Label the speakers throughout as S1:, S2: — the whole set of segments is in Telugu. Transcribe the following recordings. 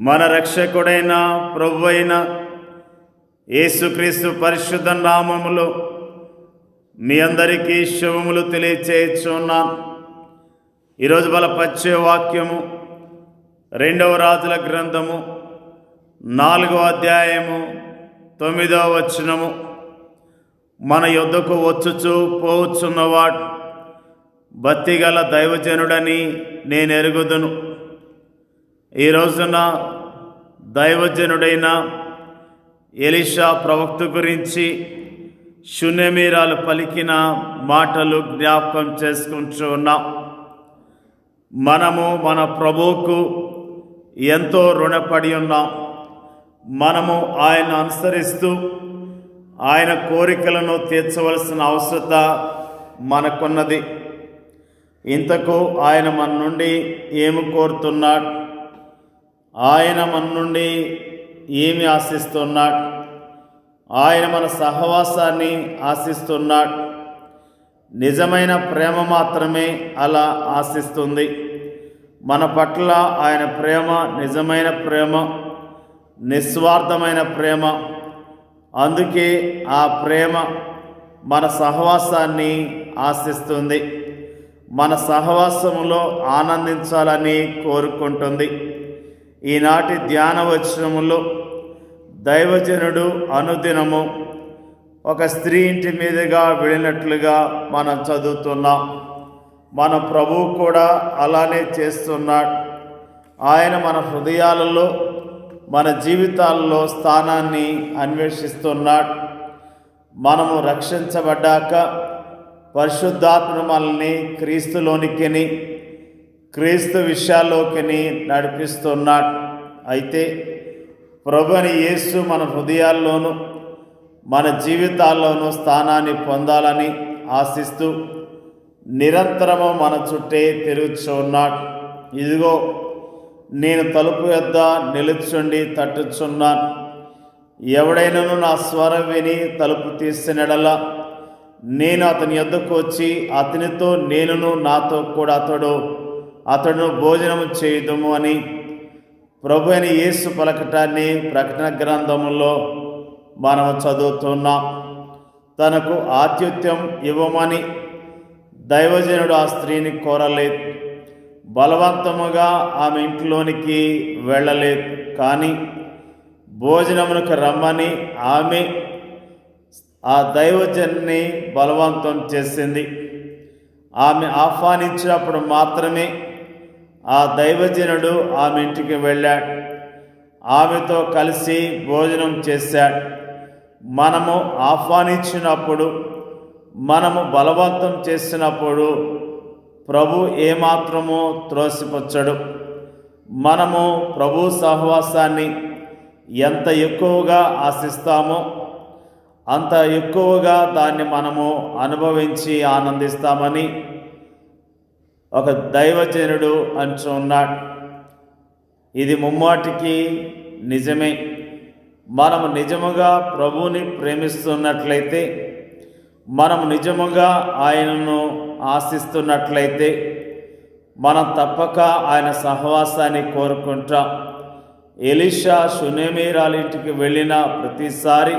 S1: మన రక్షకుడైన ప్రభువైన యేసుక్రీస్తు పరిశుద్ధ నామములో మీ అందరికీ శుభములు తెలియచేయుచున్నాను. ఈరోజు బలపరిచే వాక్యము 2వ రాజుల గ్రంథము 4వ అధ్యాయము 9వ వచనము. మన యొద్దకు వచ్చుచూ పోవచ్చున్నవాడు భక్తిగల దైవజనుడని నేను ఎరుగుదును. ఈ రోజున దైవజనుడైన ఎలీషా ప్రవక్త గురించి శూన్యమీరాలు పలికిన మాటలు జ్ఞాపకం చేసుకుంటూ ఉన్నాం. మనము మన ప్రభువుకు ఎంతో రుణపడి ఉన్నాం. మనము ఆయన అనుసరిస్తూ ఆయన కోరికలను తీర్చవలసిన అవసరత మనకున్నది. ఇంతకు ఆయన మన నుండి ఏమి కోరుతున్నాడు? ఆయన మన నుండి ఏమి ఆశిస్తున్నాడు? ఆయన మన సహవాసాన్ని ఆశిస్తున్నాడు. నిజమైన ప్రేమ మాత్రమే అలా ఆశిస్తుంది. మన పట్ల ఆయన ప్రేమ నిజమైన ప్రేమ, నిస్వార్థమైన ప్రేమ. అందుకే ఆ ప్రేమ మన సహవాసాన్ని ఆశిస్తుంది. మన సహవాసములో ఆనందించాలని కోరుకుంటుంది. ఈనాటి ధ్యాన వచనములో దైవజనుడు అనుదినము ఒక స్త్రీ ఇంటి మీదుగా వెళ్ళినట్లుగా మనం చదువుతున్నాం. మన ప్రభువు కూడా అలానే చేస్తున్నాడు. ఆయన మన హృదయాలలో, మన జీవితాలలో స్థానాన్ని అన్వేషిస్తున్నాడు. మనము రక్షించబడ్డాక పరిశుద్ధాత్మ మనల్ని క్రీస్తులోనికిని, క్రీస్తు విషయాల్లోకి నడిపిస్తున్నాడు. అయితే ప్రభుని యేసు మన హృదయాల్లోనూ మన జీవితాల్లోనూ స్థానాన్ని పొందాలని ఆశిస్తూ నిరంతరము మన చుట్టే తిరుగుచున్నాడు. ఇదిగో నేను తలుపు యొద్ద నిలుచుండి తట్టుచున్నాను. ఎవడైనాను నా స్వరం విని తలుపు తీసినడలా నేను అతని యొద్దకు వచ్చి అతనితో నేనును నాతో కూడా అతడును భోజనము చేయుదుము అని ప్రభు అయిన యేసు పలకటాన్ని ప్రకటన గ్రంథములో మనము చదువుతున్నాం. తనకు ఆతిథ్యం ఇవ్వమని దైవజనుడు ఆ స్త్రీని కోరలేదు. బలవంతముగా ఆమె ఇంట్లోనికి వెళ్ళలేదు. కానీ భోజనమునకు రమ్మని ఆమె ఆ దైవజన్ని బలవంతం చేసింది. ఆమె ఆహ్వానించినప్పుడు మాత్రమే ఆ దైవజనుడు ఆమె ఇంటికి వెళ్ళాడు. ఆమెతో కలిసి భోజనం చేశాడు. మనము ఆహ్వానించినప్పుడు, మనము బలవంతం చేసినప్పుడు ప్రభు ఏమాత్రమో త్రోసిపుచ్చడు. మనము ప్రభు సహవాసాన్ని ఎంత ఎక్కువగా ఆశిస్తామో అంత ఎక్కువగా దాన్ని మనము అనుభవించి ఆనందిస్తామని ఒక దైవజనుడు అంటున్నాడు. ఇది ముమ్మాటికి నిజమే. మనము నిజముగా ప్రభువుని ప్రేమిస్తున్నట్లయితే, మనము నిజముగా ఆయనను ఆశిస్తున్నట్లయితే మనం తప్పక ఆయన సహవాసాన్ని కోరుకుంటాం. ఎలీషా షూనేమీరాల ఇంటికి వెళ్ళిన ప్రతిసారి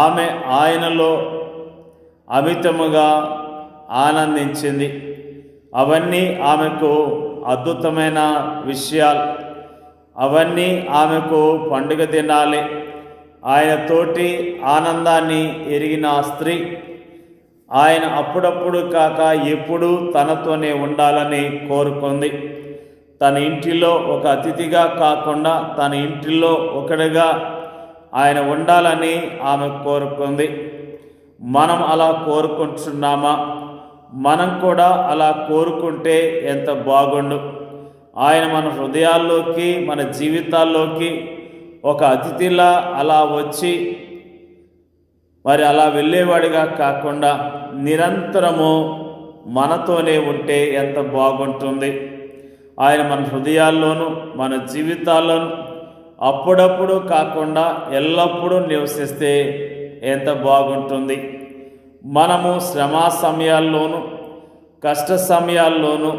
S1: ఆమె ఆయనలో అమితముగా ఆనందించింది. అవన్నీ ఆమెకు అద్భుతమైన విషయాలు. అవన్నీ ఆమెకు పండుగ దినాలే. ఆయనతోటి ఆనందాన్ని ఎరిగిన ఆ స్త్రీ ఆయన అప్పుడప్పుడు కాక ఎప్పుడూ తనతోనే ఉండాలని కోరుకుంది. తన ఇంటిలో ఒక అతిథిగా కాకుండా తన ఇంటిలో ఒకడిగా ఆయన ఉండాలని ఆమె కోరుకుంది. మనం అలా కోరుకుంటున్నామా? మనం కూడా అలా కోరుకుంటే ఎంత బాగుండు. ఆయన మన హృదయాల్లోకి, మన జీవితాల్లోకి ఒక అతిథిలా అలా వచ్చి మరి అలా వెళ్ళేవాడిగా కాకుండా నిరంతరము మనతోనే ఉంటే ఎంత బాగుంటుంది. ఆయన మన హృదయాల్లోనూ మన జీవితాల్లోనూ అప్పుడప్పుడు కాకుండా ఎల్లప్పుడూ నివసిస్తే ఎంత బాగుంటుంది. మనము శ్రమ సమయాల్లోనూ కష్ట సమయాల్లోనూ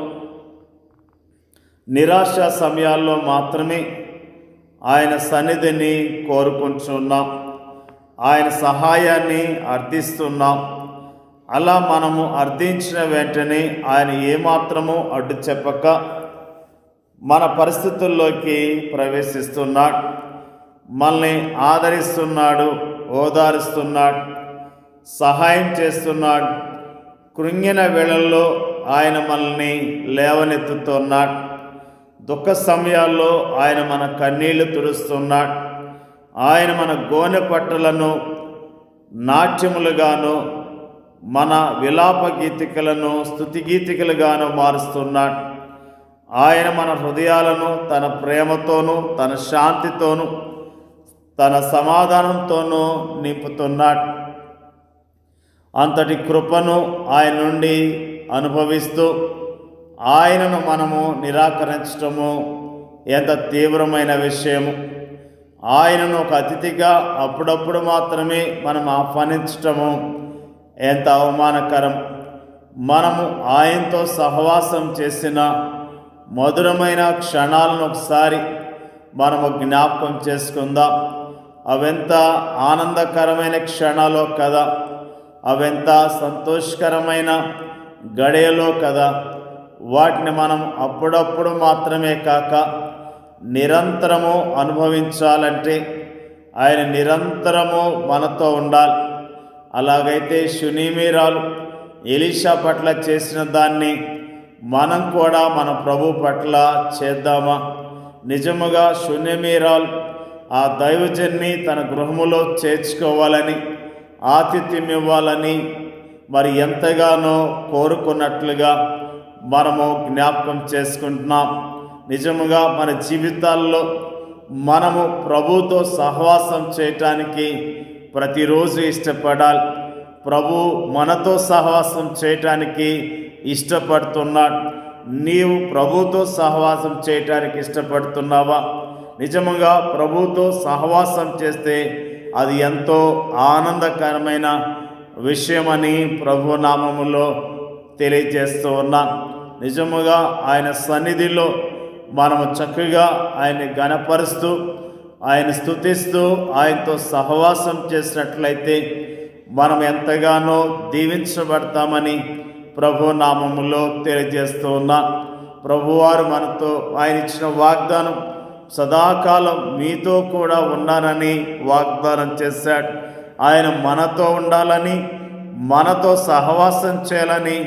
S1: నిరాశ సమయాల్లో మాత్రమే ఆయన సన్నిధిని కోరుకుంటున్నాం, ఆయన సహాయాన్ని అర్థిస్తున్నాం. అలా మనము అర్థించిన వెంటనే ఆయన ఏమాత్రము అడ్డు చెప్పక మన పరిస్థితుల్లోకి ప్రవేశిస్తున్నాడు, మనల్ని ఆదరిస్తున్నాడు, ఓదారుస్తున్నాడు, సహాయం చేస్తున్నాడు. కృంగిన వేళల్లో ఆయన మనల్ని లేవనెత్తుతున్నాడు. దుఃఖ సమయాల్లో ఆయన మన కన్నీళ్లు తుడుస్తున్నాడు. ఆయన మన గోనె పట్టలను నాట్యములుగాను మన విలాప గీతికలను స్తుతి గీతికలుగాను మారుస్తున్నాడు. ఆయన మన హృదయాలను తన ప్రేమతోనూ తన శాంతితోనూ తన సమాధానంతోనూ నింపుతున్నాడు. అంతటి కృపను ఆయన నుండి అనుభవిస్తూ ఆయనను మనము నిరాకరించటము ఎంత తీవ్రమైన విషయము. ఆయనను ఒక అతిథిగా అప్పుడప్పుడు మాత్రమే మనం ఆహ్వానించటము ఎంత అవమానకరం. మనము ఆయనతో సహవాసం చేసిన మధురమైన క్షణాలను ఒకసారి మనము జ్ఞాపకం చేసుకుందాం. అవెంత ఆనందకరమైన క్షణాలో కదా, అవెంత సంతోషకరమైన గడియలో కదా. వాటిని మనం అప్పుడప్పుడు మాత్రమే కాక నిరంతరము అనుభవించాలంటే ఆయన నిరంతరము మనతో ఉండాలి. అలాగైతే షునేమీరాలు ఎలీషా పట్ల చేసిన దాన్ని మనం కూడా మన ప్రభు పట్ల చేద్దామా? నిజముగా షునేమీరాలు ఆ దైవజన్ని తన గృహములో చేర్చుకోవాలని, ఆతిథ్యం ఇవ్వాలని మరి ఎంతగానో కోరుకున్నట్లుగా మనము జ్ఞాపకం చేసుకుంటున్నాం. నిజముగా మన జీవితాల్లో మనము ప్రభుతో సహవాసం చేయటానికి ప్రతిరోజు ఇష్టపడాలి. ప్రభు మనతో సహవాసం చేయటానికి ఇష్టపడుతున్నాడు. నీవు ప్రభుతో సహవాసం చేయటానికి ఇష్టపడుతున్నావా? నిజముగా ప్రభుతో సహవాసం చేస్తే అది ఎంతో ఆనందకరమైన విషయమని ప్రభు నామములో తెలియజేస్తూ ఉన్నాను. నిజముగా ఆయన సన్నిధిలో మనము చక్కగా ఆయన్ని ఘనపరుస్తూ ఆయన స్తుతిస్తూ ఆయనతో సహవాసం చేసినట్లయితే మనం ఎంతగానో దీవించబడతామని ప్రభు నామములో తెలియజేస్తూ ఉన్నా. ప్రభువారు మనతో ఆయన ఇచ్చిన వాగ్దానం సదాకాలం మీతో కూడా ఉన్నానని వాగ్దానం చేశాడు. ఆయన మనతో ఉండాలని, మనతో సహవాసం చేయాలని,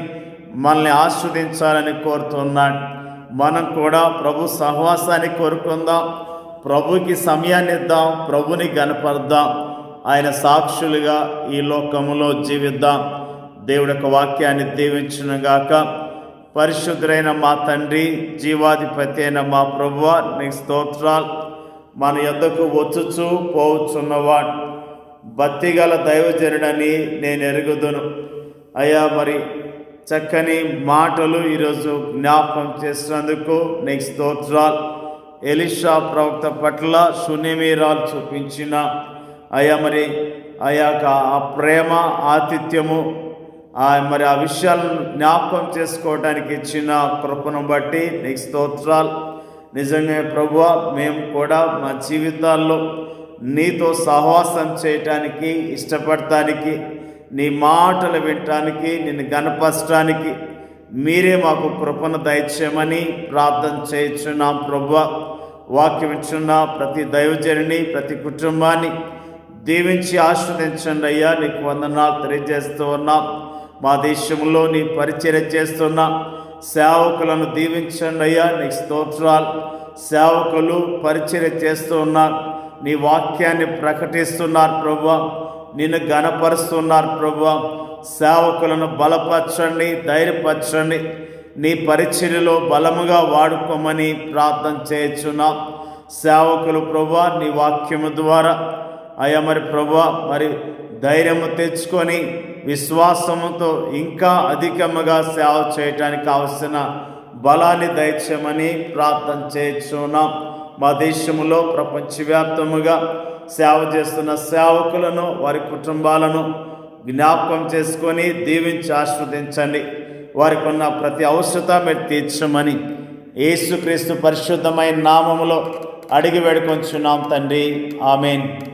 S1: మనల్ని ఆస్వాదించాలని కోరుతున్నాడు. మనం కూడా ప్రభు సహవాసాన్ని కోరుకుందాం, ప్రభుకి సమయాన్ని ఇద్దాం, ప్రభుని గనపరుద్దాం, ఆయన సాక్షులుగా ఈ లోకములో జీవిద్దాం. దేవుడి యొక్క వాక్యాన్ని దీవించునుగాక. పరిశుద్ధులైన మా తండ్రి, జీవాధిపతి అయిన మా ప్రభువా, నీకు స్తోత్రాలు. మన యొద్దకు వచ్చుచూ పోవచ్చున్నవాడు భక్తిగల దైవజనుడని నేను ఎరుగుదును. అయ్యా, మరి చక్కని మాటలు ఈరోజు జ్ఞాపకం చేసినందుకు నీకు స్తోత్రాలు. ఎలీషా ప్రవక్త పట్ల షునేమీరాలు చూపించిన మరి ఆ ప్రేమ, ఆతిథ్యము, మరి ఆ విషయాలను జ్ఞాపకం చేసుకోవడానికి ఇచ్చిన కృపను బట్టి నీకు స్తోత్రాలు. నిజంగా ప్రభువా, మేము కూడా మా జీవితాల్లో నీతో సహవాసం చేయటానికి, ఇష్టపడటానికి, నీ మాటలు వినటానికి, నిన్ను గణపరచడానికి మీరే మాకు కృపను దయచేయమని ప్రార్థన చేయించున్నాం. ప్రభువా, వాక్యం ఇచ్చున్న ప్రతి దైవజనుని, ప్రతి కుటుంబాన్ని దీవించి ఆస్వాదించండి అయ్యా. నీకు వందనాలు తెలియజేస్తూ ఉన్నాం. మా దేశంలో నీ పరిచర్య చేస్తున్న సేవకులను దీవించండి అయ్యా. నీకు స్తోత్రాలు. సేవకులు పరిచర్య చేస్తూ ఉన్నారు, నీ వాక్యాన్ని ప్రకటిస్తున్నారు ప్రభువా, నిన్ను ఘనపరుస్తున్నారు ప్రభువా. సేవకులను బలపరచండి, ధైర్యపరచండి, నీ పరిచర్యలో బలముగా వాడుకోమని ప్రార్థన చేయించున్నాం. సేవకులు ప్రభువా, నీ వాక్యము ద్వారా మరి ప్రభువా, మరి ధైర్యము తెచ్చుకొని విశ్వాసముతో ఇంకా అధికముగా సేవ చేయటానికి కావలసిన బలాన్ని దయచేయమని ప్రార్థన చేయించున్నాం. మా దేశంలో ప్రపంచవ్యాప్తముగా సేవ చేస్తున్న సేవకులను, వారి కుటుంబాలను జ్ఞాపకం చేసుకొని దీవించి ఆస్వాదించండి. వారికి ఉన్న ప్రతి అవసరత మీరు తీర్చమని యేసుక్రీస్తు పరిశుద్ధమైన నామములో అడిగి వేడుకొంచున్నాం తండ్రి. ఆమెన్.